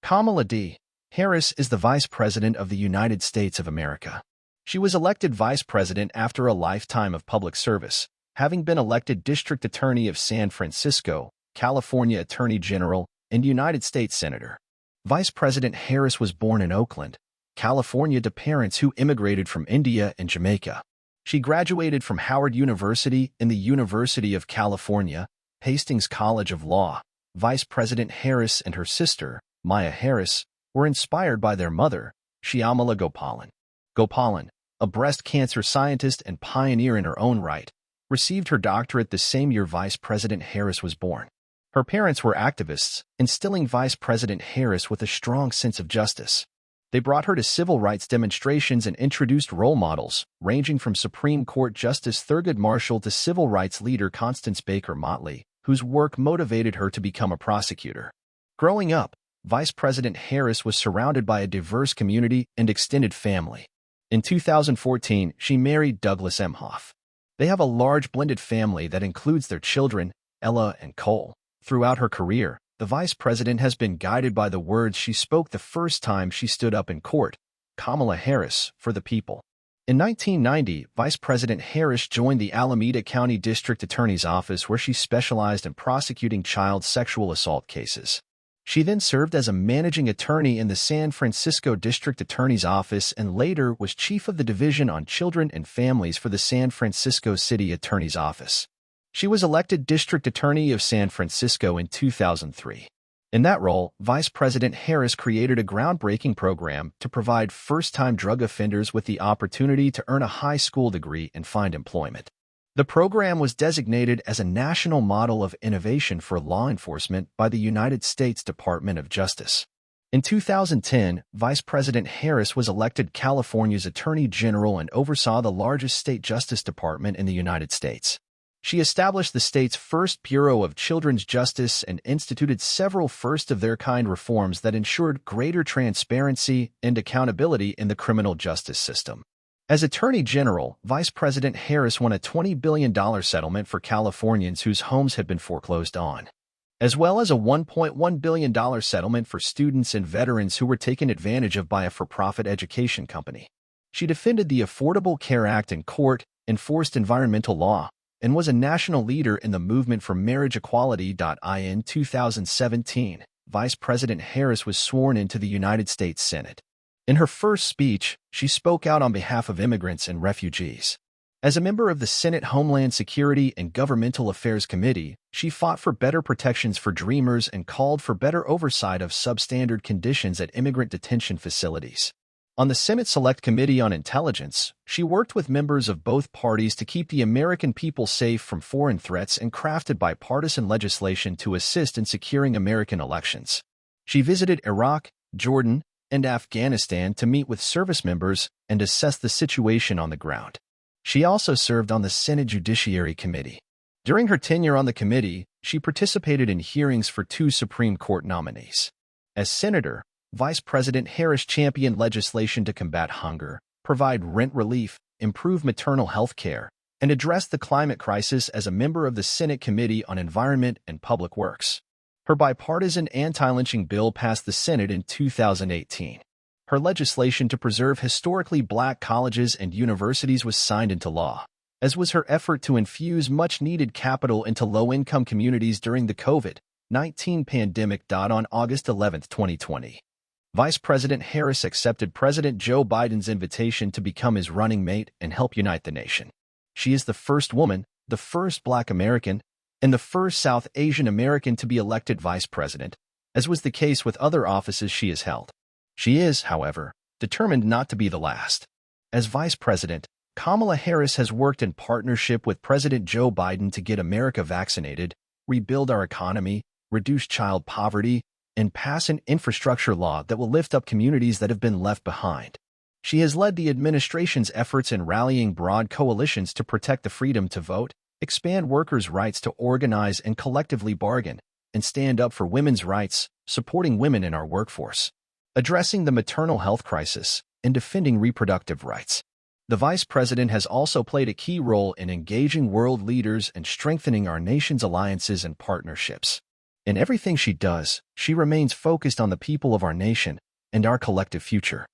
Kamala D. Harris is the Vice President of the United States of America. She was elected Vice President after a lifetime of public service, having been elected District Attorney of San Francisco, California Attorney General, and United States Senator. Vice President Harris was born in Oakland, California to parents who immigrated from India and Jamaica. She graduated from Howard University and the University of California, Hastings College of Law. Vice President Harris and her sister, Maya Harris, were inspired by their mother, Shyamala Gopalan. Gopalan, a breast cancer scientist and pioneer in her own right, received her doctorate the same year Vice President Harris was born. Her parents were activists, instilling Vice President Harris with a strong sense of justice. They brought her to civil rights demonstrations and introduced role models, ranging from Supreme Court Justice Thurgood Marshall to civil rights leader Constance Baker Motley, whose work motivated her to become a prosecutor. Growing up, Vice President Harris was surrounded by a diverse community and extended family. In 2014, she married Douglas Emhoff. They have a large blended family that includes their children, Ella and Cole. Throughout her career, the Vice President has been guided by the words she spoke the first time she stood up in court: Kamala Harris, for the people. In 1990, Vice President Harris joined the Alameda County District Attorney's Office, where she specialized in prosecuting child sexual assault cases. She then served as a managing attorney in the San Francisco District Attorney's Office and later was chief of the Division on Children and Families for the San Francisco City Attorney's Office. She was elected District Attorney of San Francisco in 2003. In that role, Vice President Harris created a groundbreaking program to provide first-time drug offenders with the opportunity to earn a high school degree and find employment. The program was designated as a national model of innovation for law enforcement by the United States Department of Justice. In 2010, Vice President Harris was elected California's Attorney General and oversaw the largest state justice department in the United States. She established the state's first Bureau of Children's Justice and instituted several first-of-their-kind reforms that ensured greater transparency and accountability in the criminal justice system. As Attorney General, Vice President Harris won a $20 billion settlement for Californians whose homes had been foreclosed on, as well as a $1.1 billion settlement for students and veterans who were taken advantage of by a for-profit education company. She defended the Affordable Care Act in court, enforced environmental law, and was a national leader in the movement for marriage equality. In 2017, Vice President Harris was sworn into the United States Senate. In her first speech, she spoke out on behalf of immigrants and refugees. As a member of the Senate Homeland Security and Governmental Affairs Committee, she fought for better protections for Dreamers and called for better oversight of substandard conditions at immigrant detention facilities. On the Senate Select Committee on Intelligence, she worked with members of both parties to keep the American people safe from foreign threats and crafted bipartisan legislation to assist in securing American elections. She visited Iraq, Jordan, and Afghanistan to meet with service members and assess the situation on the ground. She also served on the Senate Judiciary Committee. During her tenure on the committee, she participated in hearings for 2 Supreme Court nominees. As senator, Vice President Harris championed legislation to combat hunger, provide rent relief, improve maternal health care, and address the climate crisis as a member of the Senate Committee on Environment and Public Works. Her bipartisan anti-lynching bill passed the Senate in 2018. Her legislation to preserve historically black colleges and universities was signed into law, as was her effort to infuse much-needed capital into low-income communities during the COVID-19 pandemic. On August 11, 2020, Vice President Harris accepted President Joe Biden's invitation to become his running mate and help unite the nation. She is the first woman, the first Black American, and the first South Asian American to be elected vice president, as was the case with other offices she has held. She is, however, determined not to be the last. As vice president, Kamala Harris has worked in partnership with President Joe Biden to get America vaccinated, rebuild our economy, reduce child poverty, and pass an infrastructure law that will lift up communities that have been left behind. She has led the administration's efforts in rallying broad coalitions to protect the freedom to vote, expand workers' rights to organize and collectively bargain, and stand up for women's rights, supporting women in our workforce, addressing the maternal health crisis, and defending reproductive rights. The Vice President has also played a key role in engaging world leaders and strengthening our nation's alliances and partnerships. In everything she does, she remains focused on the people of our nation and our collective future.